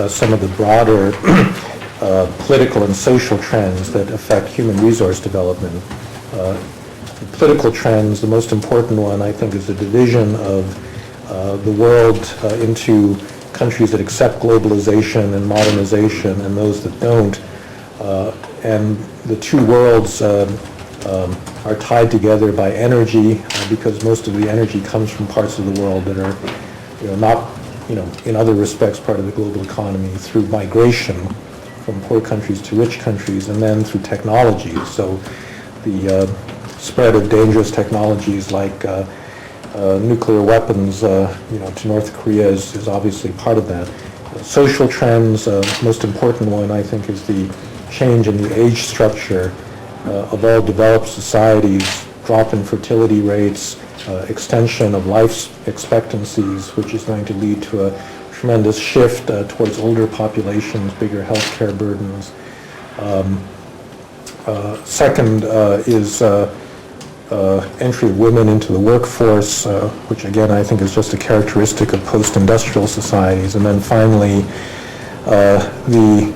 some of the broader political and social trends that affect human resource development. The political trends, the most important one, I think, is the division of the world into countries that accept globalization and modernization and those that don't. And the two worlds are tied together by energy because most of the energy comes from parts of the world that are not, in other respects, part of the global economy through migration from poor countries to rich countries, and then through technology. So the spread of dangerous technologies like nuclear weapons, to North Korea is obviously part of that. Social trends, most important one, I think, is the change in the age structure of all developed societies, drop in fertility rates, extension of life expectancies, which is going to lead to a tremendous shift towards older populations, bigger healthcare burdens. Second is entry of women into the workforce, which again I think is just a characteristic of post-industrial societies. And then finally, the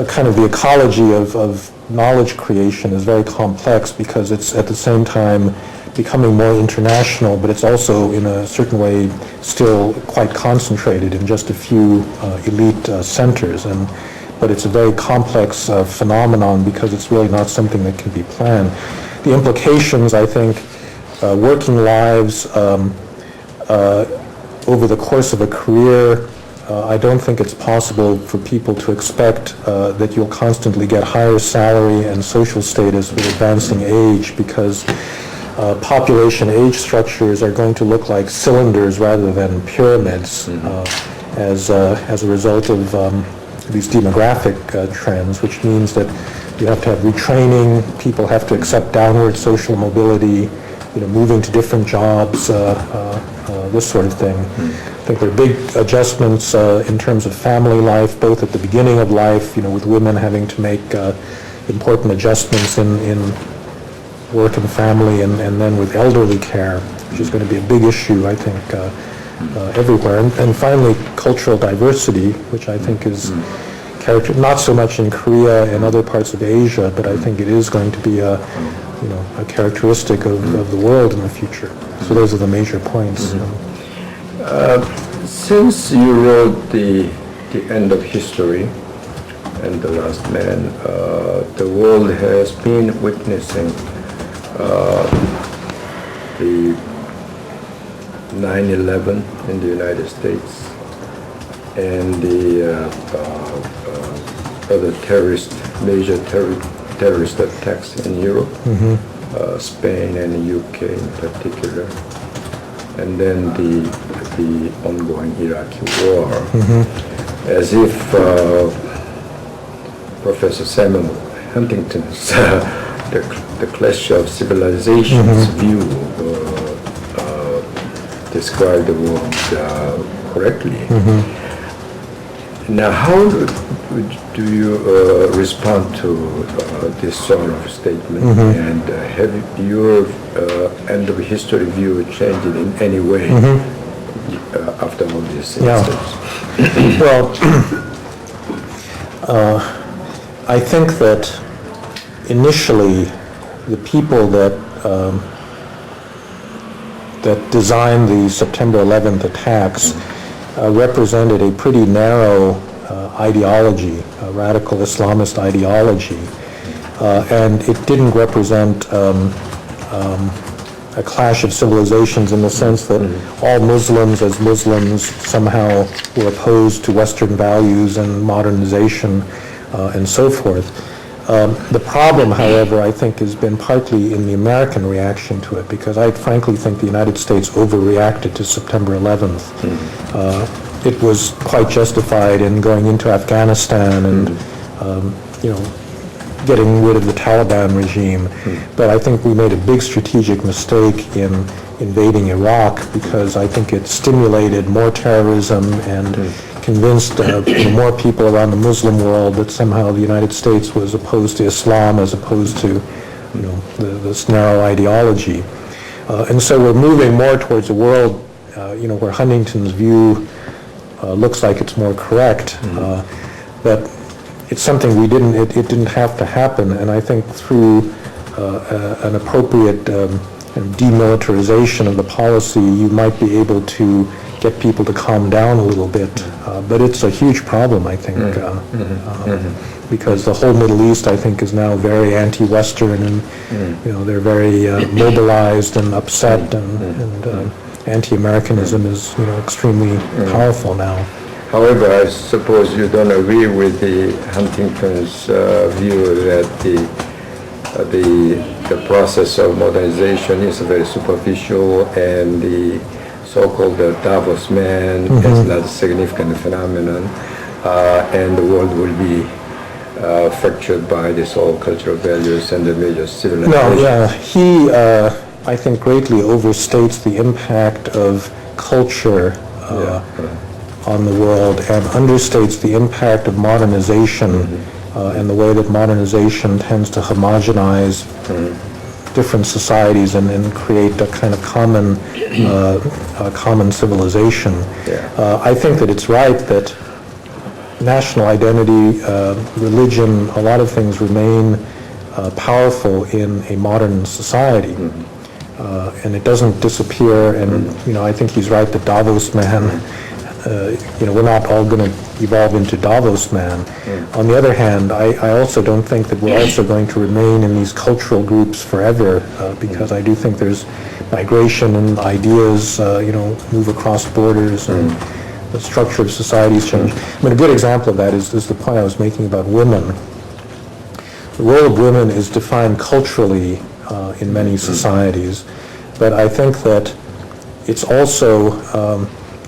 kind of the ecology of knowledge creation is very complex because it's at the same time becoming more international, but it's also in a certain way still quite concentrated in just a few elite centers. But it's a very complex phenomenon because it's really not something that can be planned. The implications, I think, working lives over the course of a career, I don't think it's possible for people to expect that you'll constantly get higher salary and social status with advancing age because population age structures are going to look like cylinders rather than pyramids as a result of these demographic trends, which means that you have to have retraining, people have to accept downward social mobility, moving to different jobs, this sort of thing. I think there are big adjustments in terms of family life, both at the beginning of life, with women having to make important adjustments in work and family, and then with elderly care, which is going to be a big issue, I think, everywhere. And finally, cultural diversity, which I think is not so much in Korea and other parts of Asia, but I think it is going to be a characteristic of the world in the future. So those are the major points. Since you wrote the End of History and The Last Man, the world has been witnessing the 9/11 in the United States and the other major terrorist attacks in Europe, Spain and the UK in particular, and then the ongoing Iraqi war. As if Professor Samuel Huntington's the Clash of Civilizations view described the world correctly. Now, how do you respond to this sort of statement? And have your end of history view changed in any way after all these incidents? Well, I think that initially the people that designed the September 11th attacks represented a pretty narrow ideology, a radical Islamist ideology, and it didn't represent a clash of civilizations in the sense that all Muslims as Muslims somehow were opposed to Western values and modernization and so forth. The problem, however, I think has been partly in the American reaction to it, because I frankly think the United States overreacted to September 11th. It was quite justified in going into Afghanistan and, getting rid of the Taliban regime. But I think we made a big strategic mistake in invading Iraq because I think it stimulated more terrorism and convinced more people around the Muslim world that somehow the United States was opposed to Islam as opposed to, this narrow ideology. And so we're moving more towards a world, where Huntington's view looks like it's more correct. But it's something it didn't have to happen, and I think through an appropriate demilitarization of the policy, you might be able to get people to calm down a little bit. But it's a huge problem, I think, because the whole Middle East, I think, is now very anti-Western, and they're very mobilized and upset, and anti-Americanism is extremely powerful now. However, I suppose you don't agree with the Huntington's view that the process of modernization is very superficial, and the so-called Davos man is not a significant phenomenon, and the world will be fractured by this all cultural values and the major civilization. No, he, I think, greatly overstates the impact of culture on the world and understates the impact of modernization and the way that modernization tends to homogenize different societies and create a kind of common civilization. I think that it's right that national identity, religion, a lot of things remain powerful in a modern society. And it doesn't disappear, and I think he's right that Davos man, we're not all going to evolve into Davos man. On the other hand, I also don't think that we're also going to remain in these cultural groups forever, because I do think there's migration and ideas, move across borders, and the structure of societies change. I mean, a good example of that is the point I was making about women. The role of women is defined culturally in many societies, but I think that it's also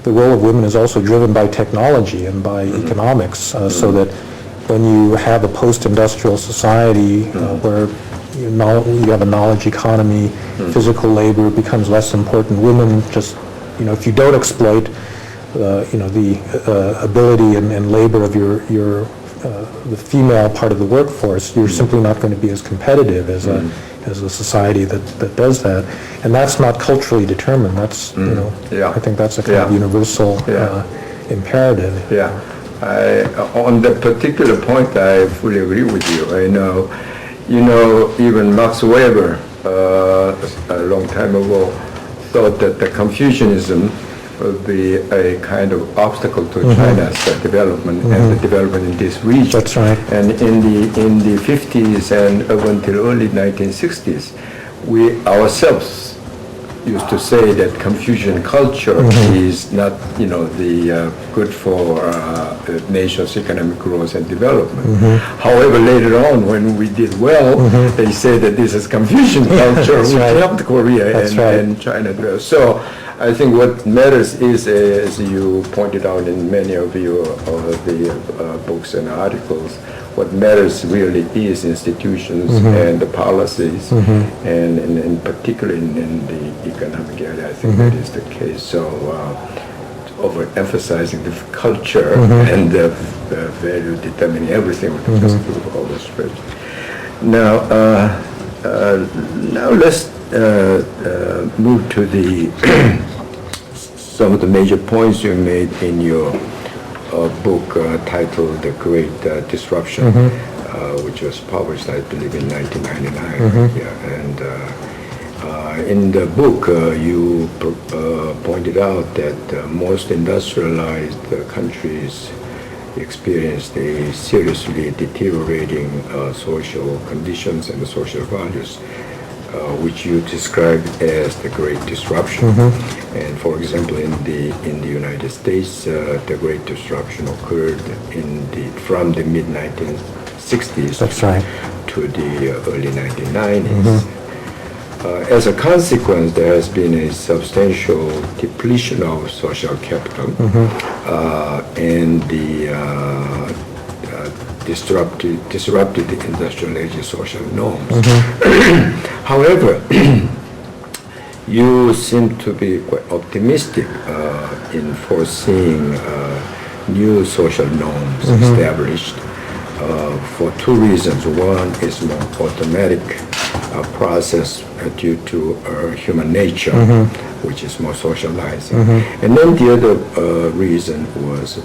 the role of women is also driven by technology and by economics, so that when you have a post-industrial society where you have a knowledge economy, physical labor becomes less important. Women just, if you don't exploit, the ability and labor of the female part of the workforce, you're simply not going to be as competitive as a society that does that, and that's not culturally determined. That's I think that's a kind of universal imperative. On that particular point, I fully agree with you. I know, even Max Weber a long time ago thought that the Confucianism would be a kind of obstacle to China's development and the development in this region. That's right. And in the 50s and up until early 1960s, we ourselves used to say that Confucian culture is not, good for the nation's economic growth and development. However, later on, when we did well, they say that this is Confucian culture, which helped Korea and China develop. So I think what matters is, as you pointed out in many of your the books and articles, what matters really is institutions and the policies, and particularly in the economic area, I think that is the case. So overemphasizing the culture and the value determining everything when it comes to all those spreads. Now let's move to the some of the major points you made in your book titled The Great Disruption, which was published, I believe, in 1999. And in the book, you pointed out that most industrialized countries experienced a seriously deteriorating social conditions and social values, which you described as the Great Disruption. And for example, in the United States, the Great Disruption occurred from the mid-1960s to the early 1990s. As a consequence, there has been a substantial depletion of social capital and the disrupted the industrial age social norms. However, you seem to be quite optimistic in foreseeing new social norms established for two reasons. One is more automatic process due to human nature, which is more socializing. And then the other reason was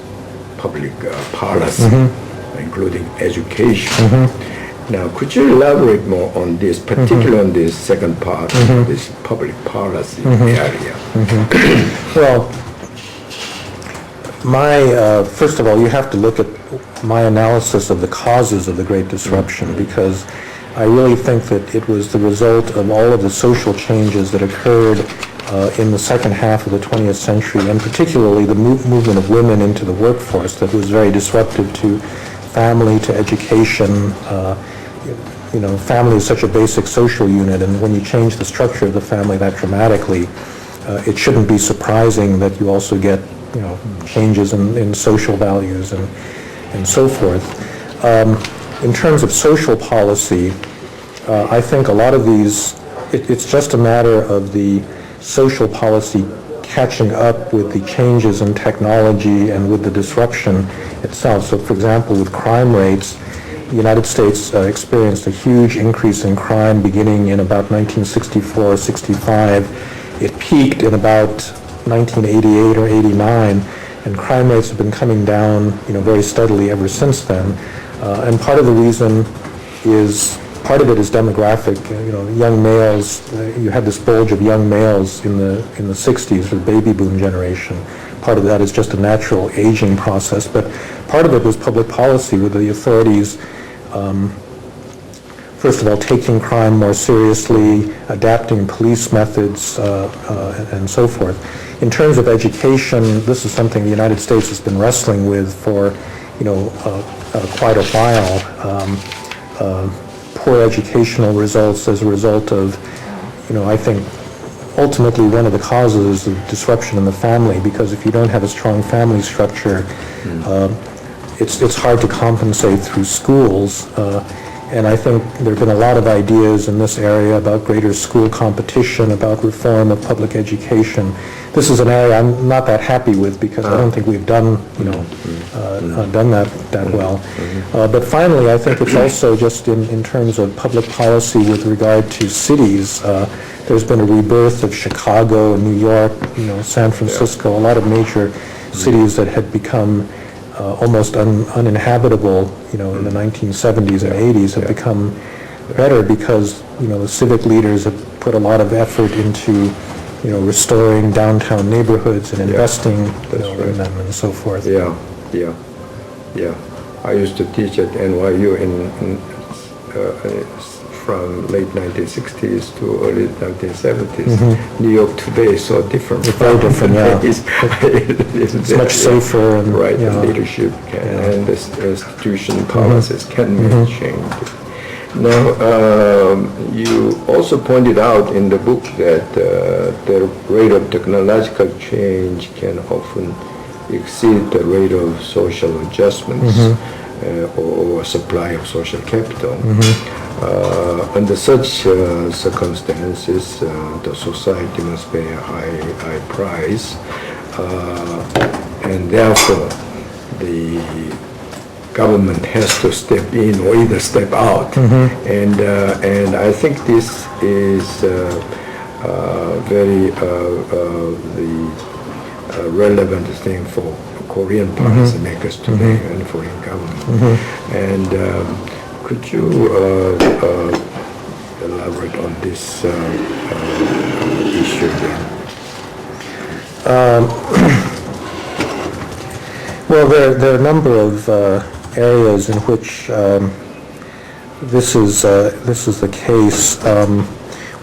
public policy, including education. Now, could you elaborate more on this, particularly on this second part, this public policy area? Well, first of all, you have to look at my analysis of the causes of the Great Disruption, because I really think that it was the result of all of the social changes that occurred in the second half of the 20th century, and particularly the movement of women into the workforce that was very disruptive to family, to education. Family is such a basic social unit, and when you change the structure of the family that dramatically, it shouldn't be surprising that you also get, changes in social values and so forth. In terms of social policy, I think a lot of these, it's just a matter of the social policy catching up with the changes in technology and with the disruption itself. So, for example, with crime rates, the United States experienced a huge increase in crime beginning in about 1964 or 65. It peaked in about 1988 or 89, and crime rates have been coming down, very steadily ever since then. And part of the reason is, part of it is demographic. Young males. You had this bulge of young males in the 60s, the baby boom generation. Part of that is just a natural aging process, but part of it was public policy, with the authorities, first of all, taking crime more seriously, adapting police methods, and so forth. In terms of education, this is something the United States has been wrestling with for, quite a while. Poor educational results as a result of, I think, ultimately one of the causes is disruption in the family, because if you don't have a strong family structure, it's hard to compensate through schools. And I think there have been a lot of ideas in this area about greater school competition, about reform of public education. This is an area I'm not that happy with, because I don't think we've done, done that well. But finally, I think it's also just in terms of public policy with regard to cities. There's been a rebirth of Chicago and New York, San Francisco, a lot of major cities that had become almost uninhabitable, in the 1970s and 80s have become better because, the civic leaders have put a lot of effort into, restoring downtown neighborhoods and investing in them and so forth. Yeah. I used to teach at NYU from late 1960s to early 1970s. New York today is so different. It's very different, yeah. It's much safer. And, right, the leadership and the institution policies can be changed. Now, you also pointed out in the book that the rate of technological change can often exceed the rate of social adjustments or supply of social capital. Under such circumstances, the society must pay a high price, and therefore the government has to step in or either step out. And I think this is very relevant thing for Korean policymakers today and foreign government. And could you elaborate on this issue again? Well, there are a number of areas in which this is the case.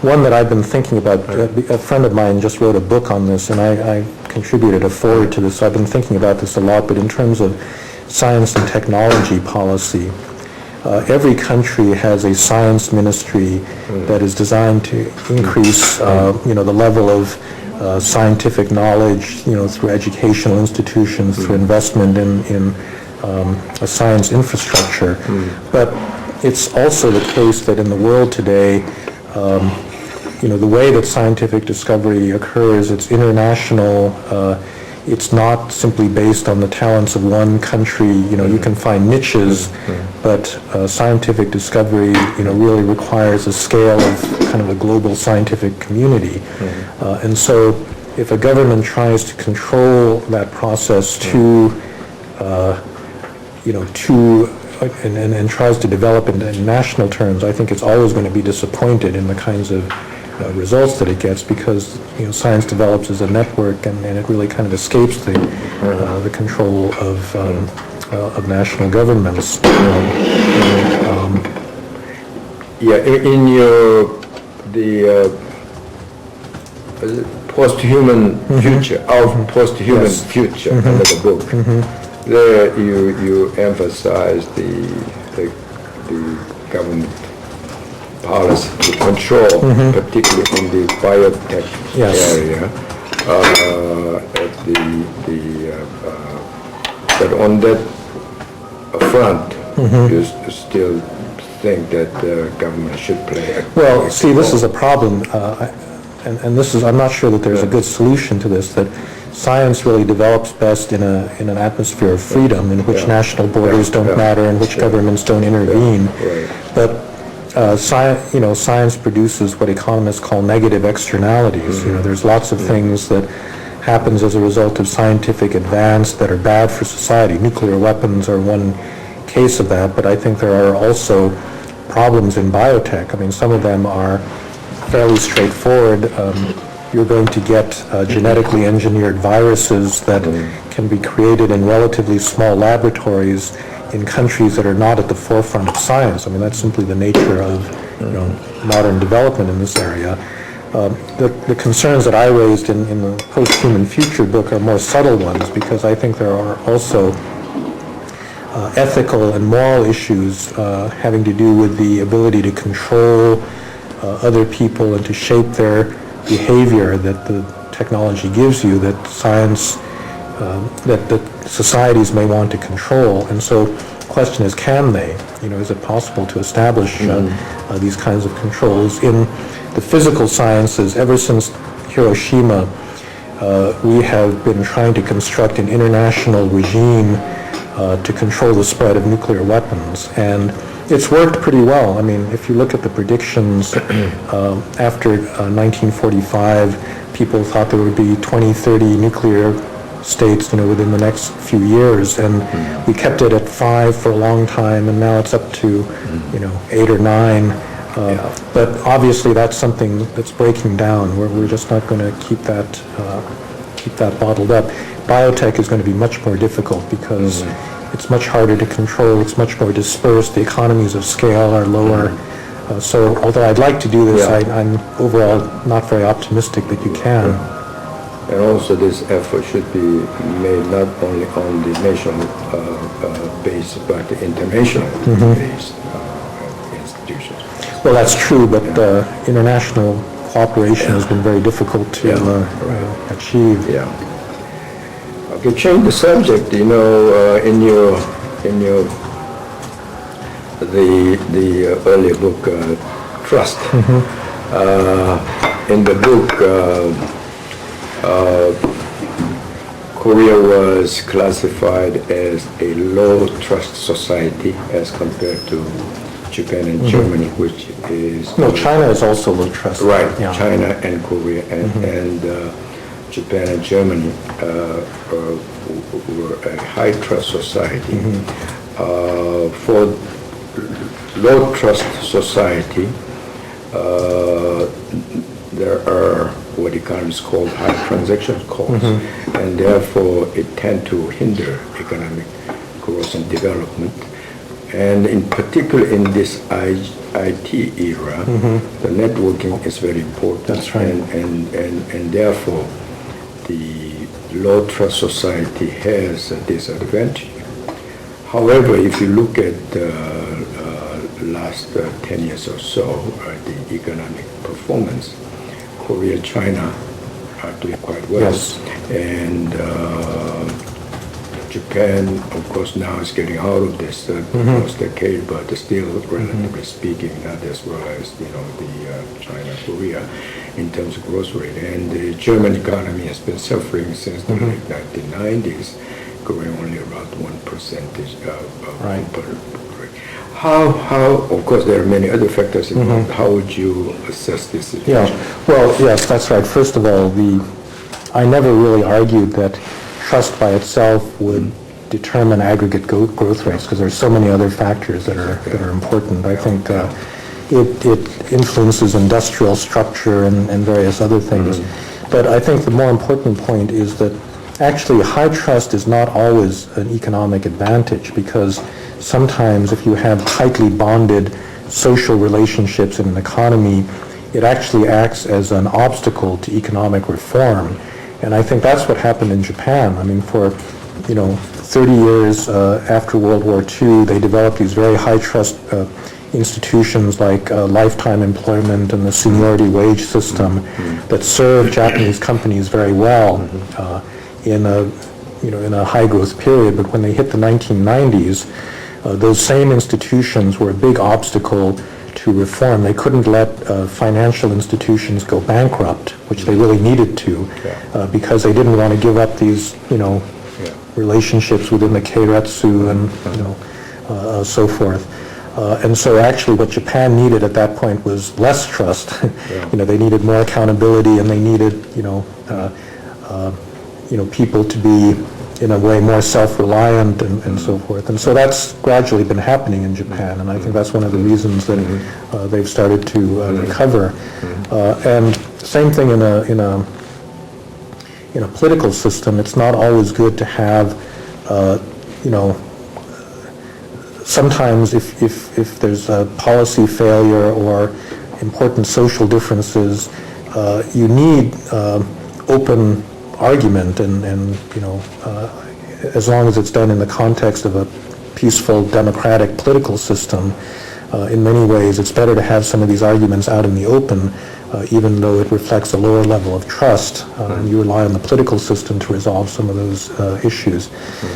One that I've been thinking about, a friend of mine just wrote a book on this, and I contributed a foreword to this, so I've been thinking about this a lot, but in terms of science and technology policy, every country has a science ministry that is designed to increase, the level of scientific knowledge, through educational institutions, through investment in a science infrastructure. But it's also the case that in the world today, the way that scientific discovery occurs, it's international. It's not simply based on the talents of one country. You can find niches, but scientific discovery, really requires a scale of kind of a global scientific community. And so if a government tries to control that process and tries to develop it in national terms, I think it's always going to be disappointed in the kinds of results that it gets, because science develops as a network, and it really kind of escapes the control of national governments. In the post-human future, our post-human future, another book. There you emphasize the government policy to control, particularly in the biotech area. But on that front, you still think that the government should play a Well, see, this is a problem, and this is, I'm not sure that there's a good solution to this, that science really develops best in an atmosphere of freedom, in which national borders don't matter, in which governments don't intervene. But science produces what economists call negative externalities. There's lots of things that happens as a result of scientific advance that are bad for society. Nuclear weapons are one case of that, but I think there are also problems in biotech. I mean, some of them are fairly straightforward. You're going to get genetically engineered viruses that can be created in relatively small laboratories in countries that are not at the forefront of science. I mean, that's simply the nature of modern development in this area. The concerns that I raised in the Post-Human Future book are more subtle ones, because I think there are also ethical and moral issues having to do with the ability to control other people and to shape their behavior that the technology gives you, that science, that societies may want to control. And so the question is, can they? Is it possible to establish these kinds of controls? In the physical sciences, ever since Hiroshima, we have been trying to construct an international regime to control the spread of nuclear weapons. And it's worked pretty well. I mean, if you look at the predictions after 1945, people thought there would be 20, 30 nuclear states, within the next few years, and we kept it at 5 for a long time, and now it's up to, 8 or 9. But obviously, that's something that's breaking down. We're just not going to keep that bottled up. Biotech is going to be much more difficult, because it's much harder to control, it's much more dispersed, the economies of scale are lower. So although I'd like to do this, I'm overall not very optimistic that you can. And also this effort should be made not only on the national base, but the international based institutions. Well, that's true, but international cooperation has been very difficult to achieve. Okay, change the subject. In your the earlier book, Trust. In the book, Korea was classified as a low trust society as compared to Japan and Germany, which is... No, China is also low trust. Right, China and Korea and Japan and Germany were a high trust society. For low trust society, there are what economists call high transaction costs, and therefore it tend to hinder economic growth and development. And in particular in this IT era, the networking is very important. That's right. And therefore the low trust society has a disadvantage. However, if you look at the last 10 years or so, the economic performance, Korea, China are doing quite well. Yes. And Japan, of course, now is getting out of this last decade, but still, relatively speaking, not as well as the China, Korea, in terms of growth rate. And the German economy has been suffering since the late 1990s, growing only around 1% of Right. How, of course, there are many other factors involved. How would you assess this situation? Yeah, well, yes, that's right. First of all, I never really argued that trust by itself would determine aggregate growth rates, because there's so many other factors that are important. I think it influences industrial structure and various other things. But I think the more important point is that actually high trust is not always an economic advantage, because sometimes if you have tightly bonded social relationships in an economy, it actually acts as an obstacle to economic reform. And I think that's what happened in Japan. I mean, for 30 years after World War II, they developed these very high trust institutions like lifetime employment and the seniority wage system that served Japanese companies very well in a high growth period. But when they hit the 1990s, those same institutions were a big obstacle to reform. They couldn't let financial institutions go bankrupt, which they really needed to, because they didn't want to give up these, relationships within the keiretsu and, so forth. And so actually what Japan needed at that point was less trust. They needed more accountability, and they needed, people to be, in a way, more self-reliant and so forth. And so that's gradually been happening in Japan, and I think that's one of the reasons that they've started to recover. And same thing in a political system. It's not always good to have, sometimes if there's a policy failure or important social differences, you need open argument and as long as it's done in the context of a peaceful democratic political system, in many ways it's better to have some of these arguments out in the open, even though it reflects a lower level of trust, and you rely on the political system to resolve some of those issues.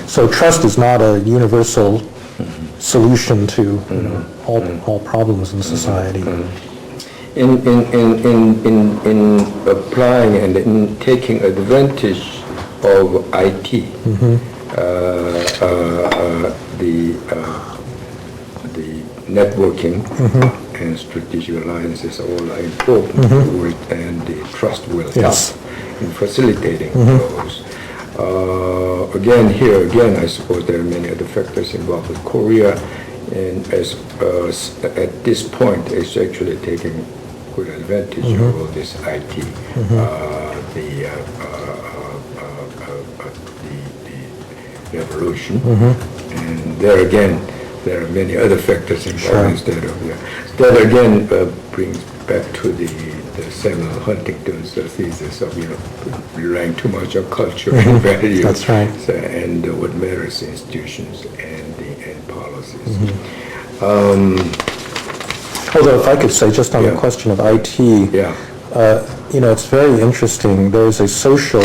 So trust is not a universal solution to all problems in society. In applying and in taking advantage of IT, the networking and strategic alliances all are important, and the trust will help in facilitating those. Again, I suppose there are many other factors involved with Korea, and as at this point, it's actually taking good advantage of all this IT, the revolution, and there again, there are many other factors involved instead of that again brings back to the Samuel Huntington's thesis of relying too much on culture and value. That's right. And what matters institutions and policies. Although if I could say, just on the question of IT, it's very interesting. There's a social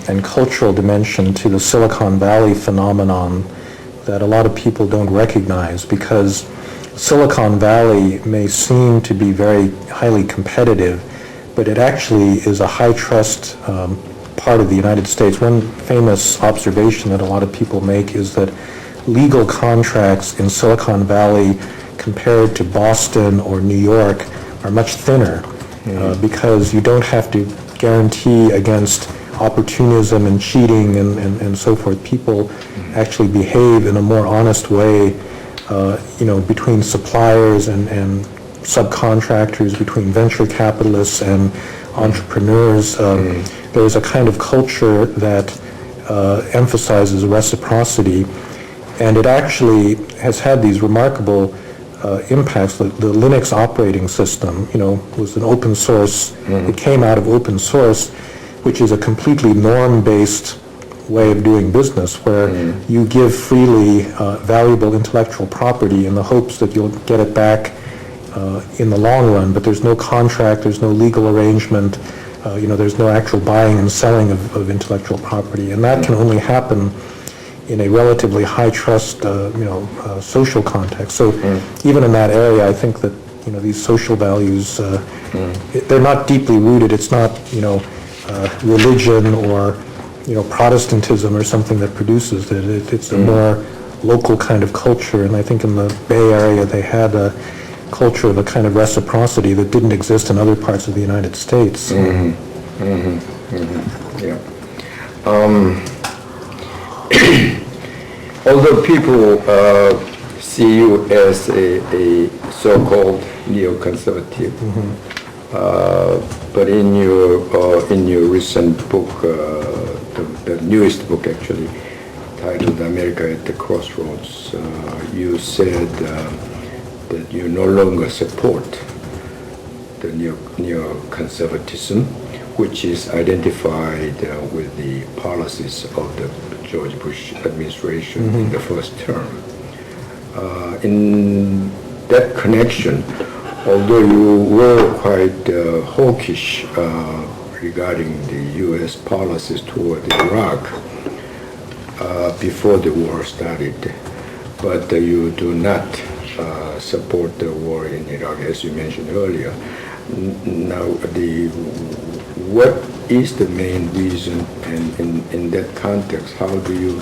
and cultural dimension to the Silicon Valley phenomenon that a lot of people don't recognize, because Silicon Valley may seem to be very highly competitive, but it actually is a high trust part of the United States. One famous observation that a lot of people make is that legal contracts in Silicon Valley compared to Boston or New York are much thinner, because you don't have to guarantee against opportunism and cheating and so forth. People actually behave in a more honest way, between suppliers and subcontractors, between venture capitalists and entrepreneurs. There's a kind of culture that emphasizes reciprocity, and it actually has had these remarkable impacts. The Linux operating system, was an open source. It came out of open source, which is a completely norm-based way of doing business, where you give freely valuable intellectual property in the hopes that you'll get it back in the long run, but there's no contract, there's no legal arrangement, there's no actual buying and selling of intellectual property, and that can only happen in a relatively high trust, social context. So even in that area, I think that, these social values, they're not deeply rooted. It's not, religion or, Protestantism or something that produces it. It's a more local kind of culture, and I think in the Bay Area they had a culture of a kind of reciprocity that didn't exist in other parts of the United States. Yeah. Although people see you as a so-called neoconservative, but in your recent book, the newest book actually, titled "America at the Crossroads," you said that you no longer support the neoconservatism, which is identified with the policies of the George Bush administration in the first term. In that connection, although you were quite hawkish regarding the U.S. policies toward Iraq before the war started, but you do not support the war in Iraq, as you mentioned earlier. Now, what is the main reason, and in that context, how do you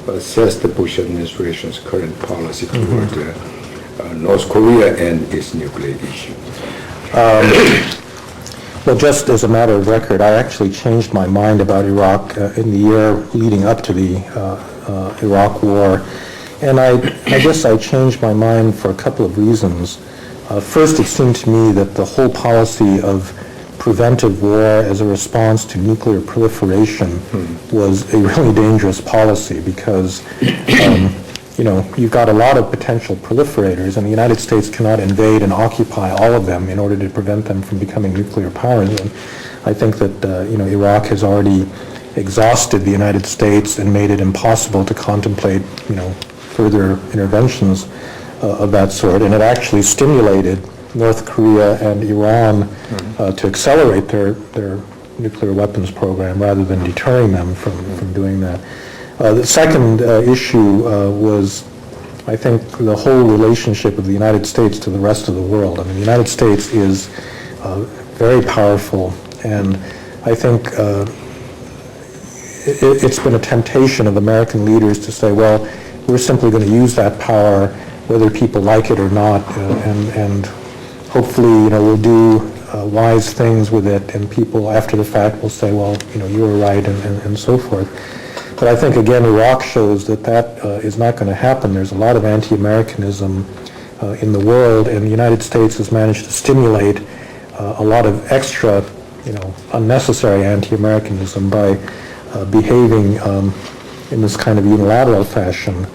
assess the Bush administration's current policy toward North Korea and its nuclear issue? Well, just as a matter of record, I actually changed my mind about Iraq in the year leading up to the Iraq War. And I guess I changed my mind for a couple of reasons. First, it seemed to me that the whole policy of preventive war as a response to nuclear proliferation was a really dangerous policy because, you've got a lot of potential proliferators, and the United States cannot invade and occupy all of them in order to prevent them from becoming nuclear powers. And I think that, Iraq has already exhausted the United States and made it impossible to contemplate, further interventions of that sort, and it actually stimulated North Korea and Iran to accelerate their nuclear weapons program rather than deterring them from doing that. The second issue was, I think, the whole relationship of the United States to the rest of the world. I mean, the United States is very powerful, and I think it's been a temptation of American leaders to say, well, we're simply going to use that power whether people like it or not, and hopefully, we'll do wise things with it, and people after the fact will say, well, you were right, and so forth. But I think, again, Iraq shows that is not going to happen. There's a lot of anti-Americanism in the world, and the United States has managed to stimulate a lot of extra, unnecessary anti-Americanism by behaving in this kind of unilateral fashion.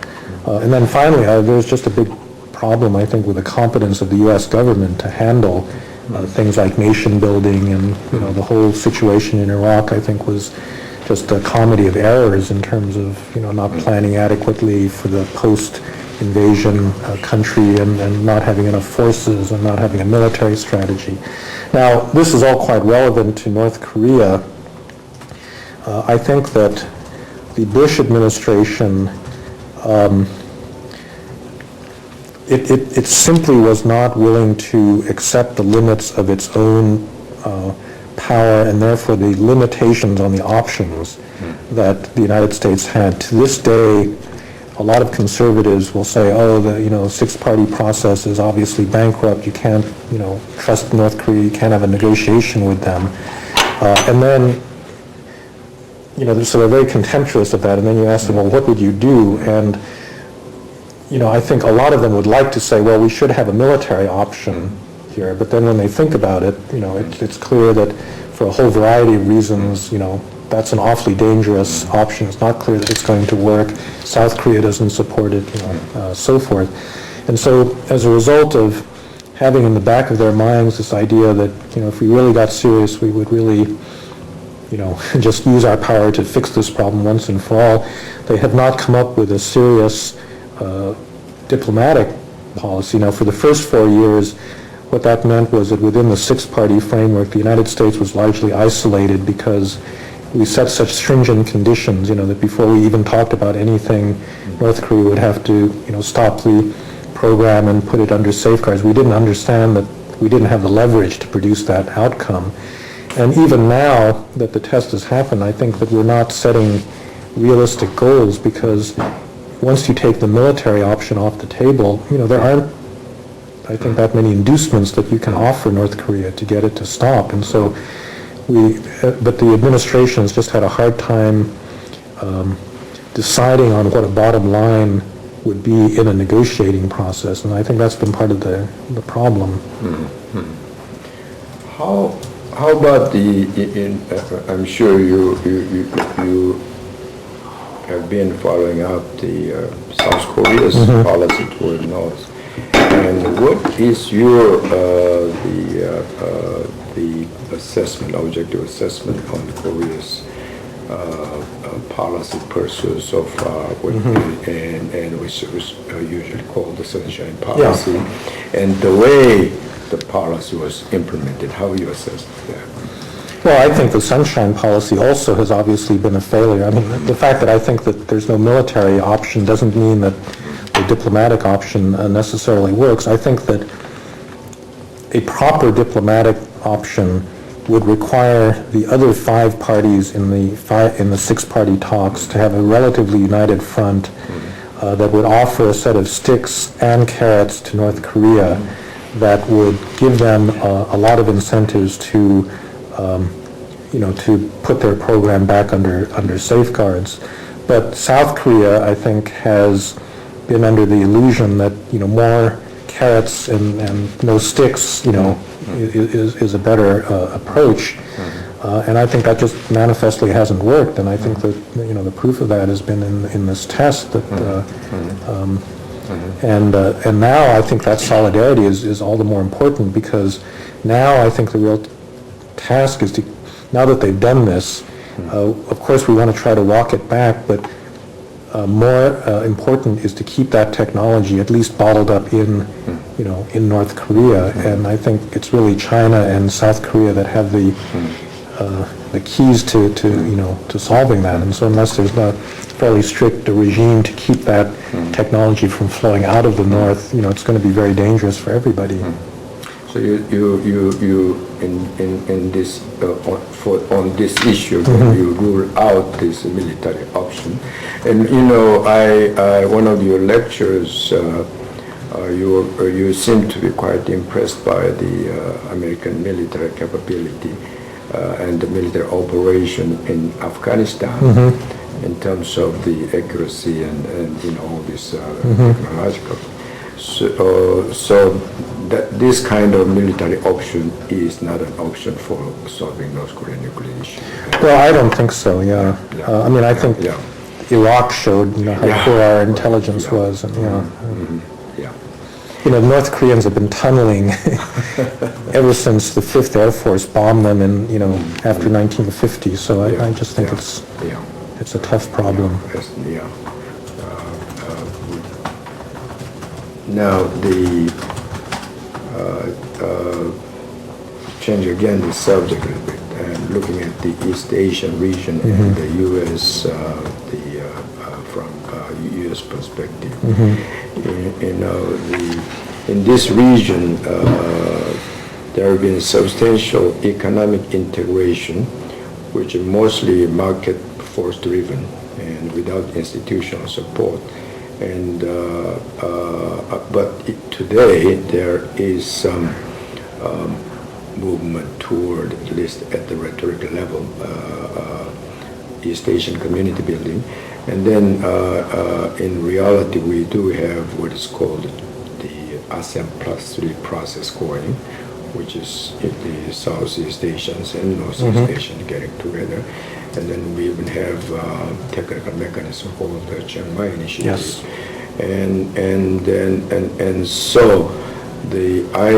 And then finally, there's just a big problem, I think, with the competence of the U.S. government to handle things like nation building, and the whole situation in Iraq, I think, was just a comedy of errors in terms of not planning adequately for the post-invasion country, and not having enough forces, and not having a military strategy. Now, this is all quite relevant to North Korea. I think that the Bush administration it simply was not willing to accept the limits of its own power, and therefore the limitations on the options that the United States had. To this day, a lot of conservatives will say, oh, the six-party process is obviously bankrupt. You can't trust North Korea. You can't have a negotiation with them. And then so they're very contemptuous of that. And then you ask them, well, what would you do? And I think a lot of them would like to say, well, we should have a military option here. But then when they think about it, it's clear that for a whole variety of reasons, that's an awfully dangerous option. It's not clear that it's going to work. South Korea doesn't support it, so forth. And so as a result of having in the back of their minds this idea that, if we really got serious, we would really, just use our power to fix this problem once and for all, they have not come up with a serious diplomatic policy. Now, for the first 4 years, what that meant was that within the six-party framework, the United States was largely isolated because we set such stringent conditions, that before we even talked about anything, North Korea would have to, stop the program and put it under safeguards. We didn't understand that we didn't have the leverage to produce that outcome. And even now that the test has happened, I think that we're not setting realistic goals, because once you take the military option off the table, there aren't, I think, that many inducements that you can offer North Korea to get it to stop. And so but the administration has just had a hard time deciding on what a bottom line would be in a negotiating process, and I think that's been part of the problem. How about I'm sure you have been following up the South Korea's policy toward North, and what is your the assessment, objective assessment on Korea's policy pursuit so far, and which was usually called the Sunshine Policy, and the way the policy was implemented? How you assess that? Well, I think the Sunshine Policy also has obviously been a failure. I mean, the fact that I think that there's no military option doesn't mean that the diplomatic option necessarily works. I think that a proper diplomatic option would require the other 5 parties in the 6-party talks to have a relatively united front that would offer a set of sticks and carrots to North Korea that would give them a lot of incentives to to put their program back under safeguards. But South Korea, I think, has been under the illusion that more carrots and no sticks, is a better approach. And I think that just manifestly hasn't worked. And I think that the proof of that has been in this test that. And now I think that solidarity is all the more important, because now I think the real task is to, now that they've done this, of course we want to try to walk it back, but more important is to keep that technology at least bottled up in North Korea. And I think it's really China and South Korea that have the keys to solving that. And so unless there's a fairly strict regime to keep that technology from flowing out of the North, it's going to be very dangerous for everybody. So you in this on this issue, you rule out this military option, and I one of your lectures, you seem to be quite impressed by the American military capability and the military operation in Afghanistan. In terms of the accuracy and all this technological, so that this kind of military option is not an option for solving North Korean nuclear issue. Well, I don't think so. I mean, I think Iraq showed how poor our intelligence was, and North Koreans have been tunneling ever since the 5th Air Force bombed them in after 1950. So I just think it's a tough problem. Now the change again the subject a little bit, and looking at the East Asian region and the U.S. From U.S. perspective, in this region there have been substantial economic integration, which is mostly market force driven and without institutional support. And but today there is some movement toward, at least at the rhetoric level, East Asian community building, and then in reality we do have what is called the ASEAN +3 process going, which is the Southeast Asians and Northeast Asians getting together. And then we even have technical mechanism called the Chiang Mai Initiative. Yes. And so I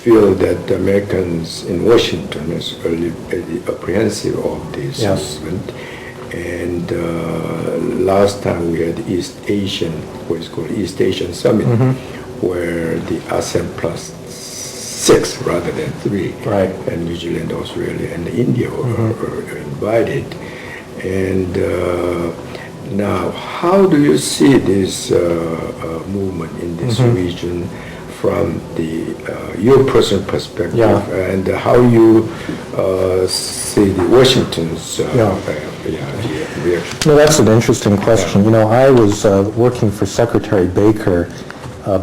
feel that the Americans in Washington is early apprehensive of this movement. And last time we had East Asian, what is called East Asian Summit, where the ASEAN +6 rather than 3, right, and New Zealand, Australia, and India were invited. And now, how do you see this movement in this region from your personal perspective, and how you see the Washington's reaction? No, that's an interesting question. I was working for Secretary Baker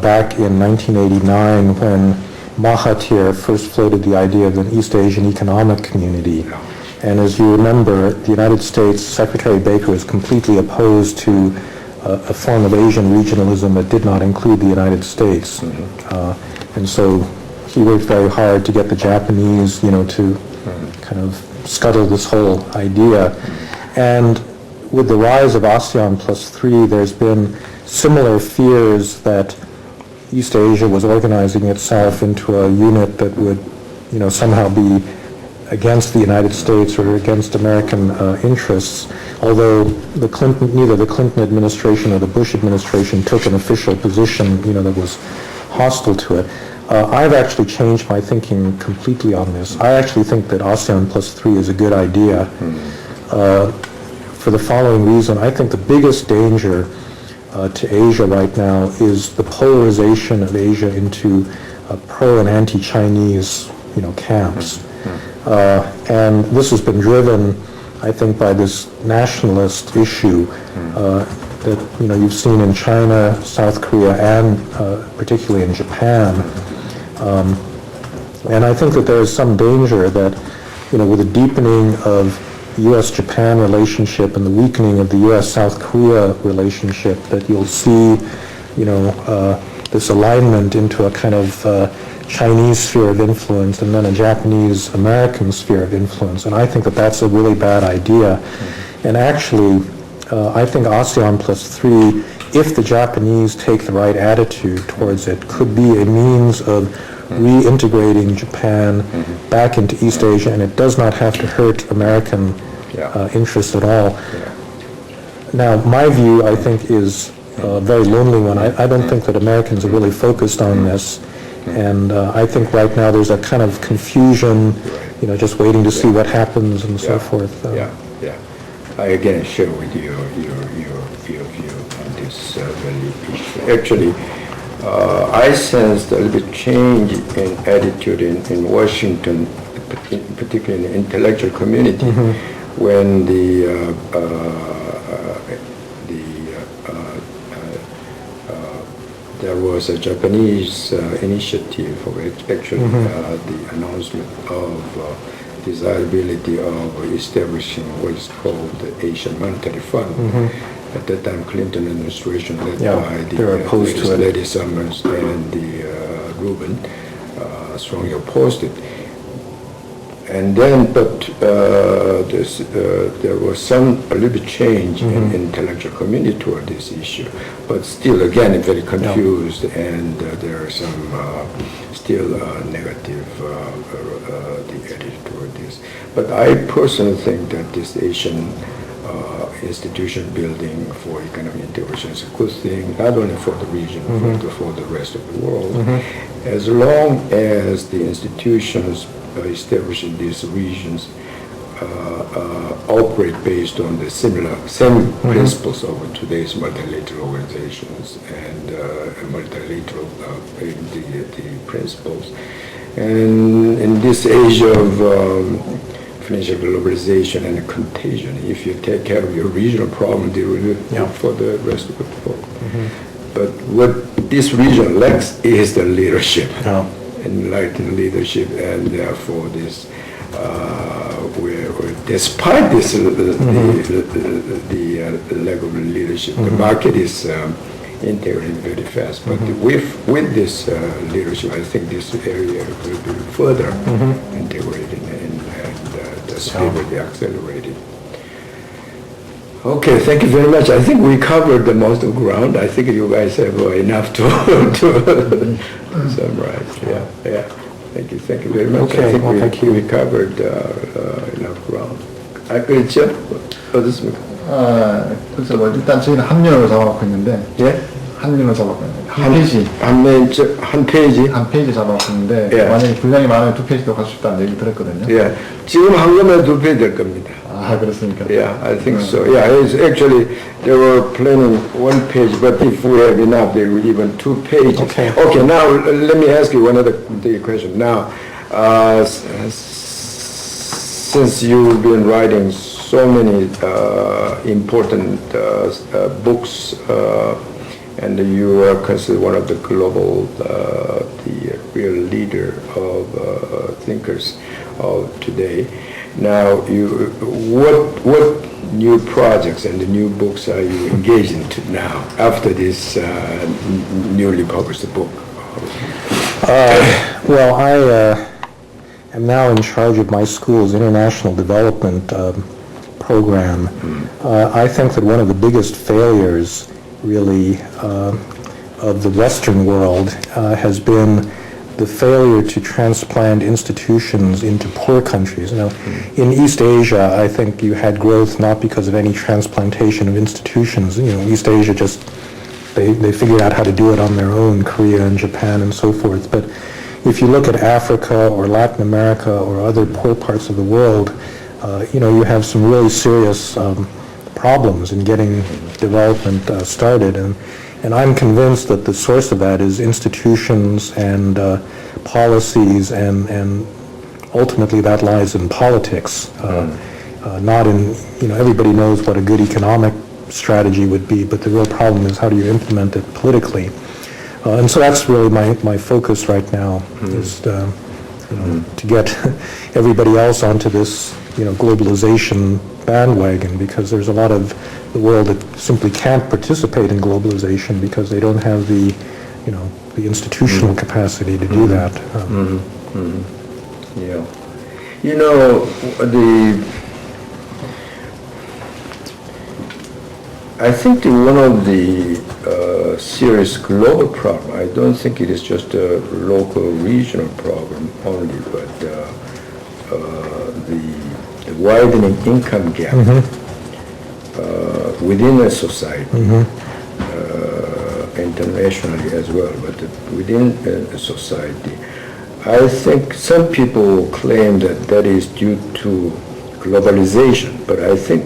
back in 1989 when Mahathir first floated the idea of an East Asian economic community. And as you remember, the United States, Secretary Baker was completely opposed to a form of Asian regionalism that did not include the United States. And so he worked very hard to get the Japanese, to kind of scuttle this whole idea. And with the rise of ASEAN +3, there's been similar fears that East Asia was organizing itself into a unit that would, somehow be against the United States or against American interests, although neither the Clinton administration or the Bush administration took an official position, that was hostile to it. I've actually changed my thinking completely on this. I actually think that ASEAN +3 is a good idea for the following reason. I think the biggest danger to Asia right now is the polarization of Asia into pro and anti-Chinese, camps. And this has been driven, I think, by this nationalist issue that you've seen in China, South Korea, and particularly in Japan. And I think that there is some danger that, with the deepening of U.S.-Japan relationship and the weakening of the U.S.-South Korea relationship, that you'll see, this alignment into a kind of Chinese sphere of influence and then a Japanese-American sphere of influence. And I think that that's a really bad idea. And actually, I think ASEAN +3, if the Japanese take the right attitude towards it, could be a means of reintegrating Japan back into East Asia, and it does not have to hurt American interests at all. Now, my view, I think, is a very lonely one. I don't think that Americans are really focused on this. And I think right now there's a kind of confusion, just waiting to see what happens and so forth. I again share with you your view on this very issue. Actually, I sensed a little bit change in attitude in Washington, particularly in the intellectual community, when there was a Japanese initiative for actually the announcement of desirability of establishing what is called the Asian Monetary Fund. At that time, Clinton administration led by the Lady Summers and the Rubin strongly opposed it. And then, but there was a little bit change in intellectual community toward this issue, but still, again, very confused, and there are some still negative the attitude toward this. But I personally think that this Asian institution building for economic integration is a good thing, not only for the region, but for the rest of the world, as long as the institutions established in these regions operate based on the same principles of today's multilateral organizations and multilateral the principles. And in this age of financial globalization and contagion, if you take care of your regional problem, they will help for the rest of the world. But what this region lacks is the leadership. Enlightened leadership, and therefore this, despite this the lack of leadership, the market is integrating very fast. But with this leadership, I think this area will be further integrated and the speed will be accelerated. Okay, thank you very much. I think we covered the most of ground. I think you guys have enough to summarize. Thank you very much. Okay, I think we covered enough ground. 그렇죠? 어떻습니까? 글쎄 일단 저희는 합령을 잡아놓고 있는데 합령을 잡아놓고 있는데 한 페이지 잡아놓고 있는데 만약에 분량이 많으면 2페이지도 갈 수 있다는 얘기 들었거든요. 지금 한 거면 2페이지 될 겁니다. 그렇습니까? I think so. It's actually they were planning 1 page, but if we have enough, they will even 2 pages. Okay. Now let me ask you one other question. Now, since you've been writing so many important books, and you are considered one of the global real leader of thinkers of today. Now, what new projects and the new books are you engaged into now after this newly published book? Well, I am now in charge of my school's international development program. I think that one of the biggest failures, really, of the Western world has been the failure to transplant institutions into poor countries. Now, in East Asia, I think you had growth not because of any transplantation of institutions. East Asia just, they figured out how to do it on their own, Korea and Japan and so forth. But if you look at Africa or Latin America or other poor parts of the world, you have some really serious problems in getting development started. And I'm convinced that the source of that is institutions and policies, and ultimately that lies in politics, not in, everybody knows what a good economic strategy would be, but the real problem is how do you implement it politically. And so that's really my focus right now, is to get everybody else onto this globalization bandwagon, because there's a lot of the world that simply can't participate in globalization because they don't have the institutional capacity to do that. Yeah. I think one of the serious global problem, I don't think it is just a local, regional problem only, but the widening income gap within a society, internationally as well, but within a society. I think some people claim that is due to globalization, but I think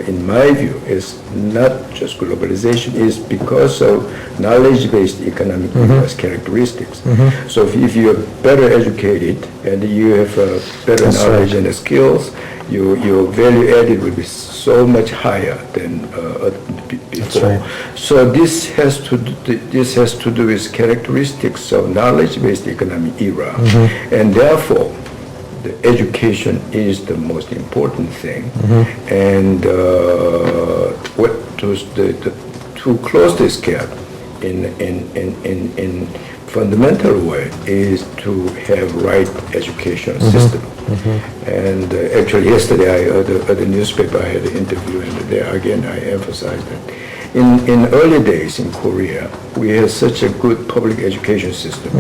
in my view, it's not just globalization, it's because of knowledge-based economic characteristics. So if you're better educated and you have better knowledge and skills, your value added will be so much higher than before. So this has to do with characteristics of knowledge-based economic era, and therefore the education is the most important thing. And to close this gap in fundamental way is to have right education system. And actually yesterday I at the newspaper I had an interview, and there again I emphasized that in early days in Korea we had such a good public education system.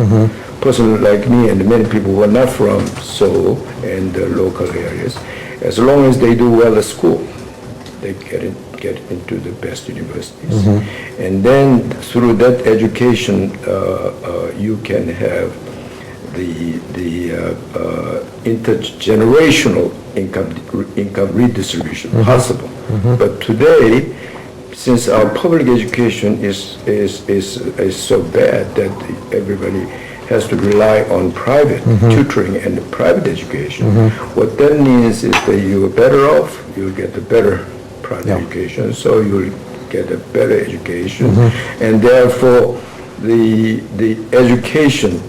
Person like me and many people who are not from Seoul and the local areas, as long as they do well at school, they get into the best universities. And then through that education, you can have the intergenerational income redistribution possible. But today, since our public education is so bad that everybody has to rely on private tutoring and private education, what that means is that you're better off, you'll get a better private education, so you'll get a better education, and therefore the education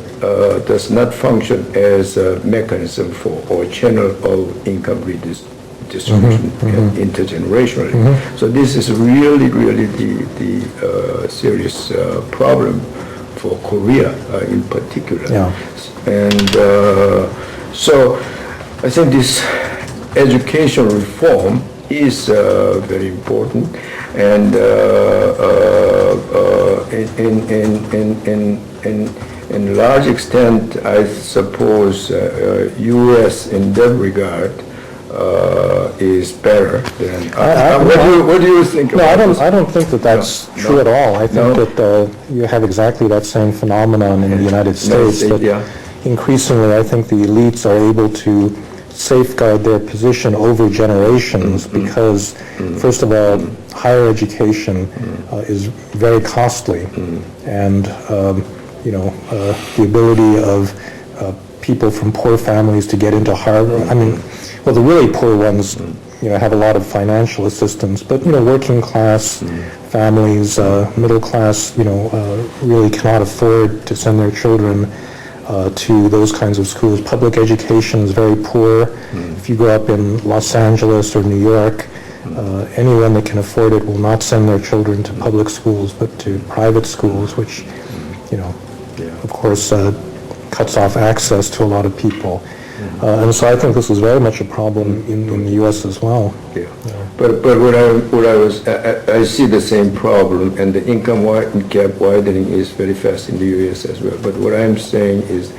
does not function as a mechanism for or channel of income redistribution intergenerationally. So this is really the serious problem for Korea in particular. And so I think this education reform is very important, and in large extent, I suppose U.S. in that regard is better than. What do you think? No, I don't think that that's true at all. I think that you have exactly that same phenomenon in the United States. But increasingly, I think the elites are able to safeguard their position over generations because, first of all, higher education is very costly, and the ability of people from poor families to get into Harvard. I mean, well, the really poor ones, have a lot of financial assistance, but, working class families, middle class, really cannot afford to send their children to those kinds of schools. Public education is very poor. If you grow up in Los Angeles or New York, anyone that can afford it will not send their children to public schools, but to private schools, which, of course, cuts off access to a lot of people. And so I think this is very much a problem in the U.S. as well. Yeah. But I see the same problem, and the income gap widening is very fast in the U.S. as well. But what I'm saying is,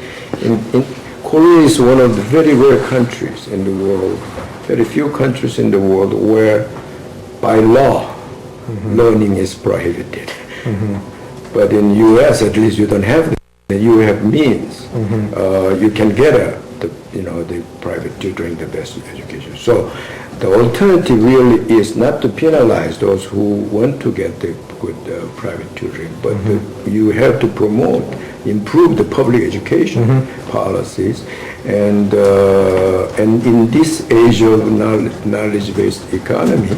Korea is one of the very rare countries in the world, very few countries in the world where, by law, learning is prohibited. But in U.S., at least you don't have that. You have means. You can get the private tutoring, the best education. So the alternative really is not to penalize those who want to get the good private tutoring, but you have to improve the public education policies, and in this age of knowledge-based economy,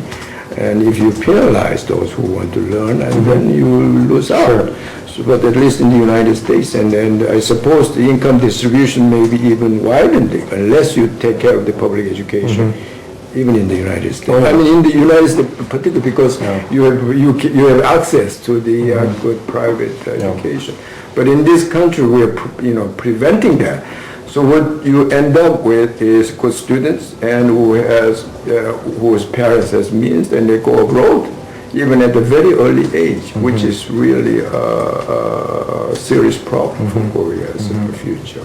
and if you penalize those who want to learn, and then you lose out. So, but at least in the United States, and I suppose the income distribution may be even widened unless you take care of the public education, even in the United States. I mean, in the United States, particularly because you have access to the good private education. But in this country, we are preventing that. So what you end up with is good students and whose parents has means, and they go abroad, even at a very early age, which is really a serious problem for Korea as a future.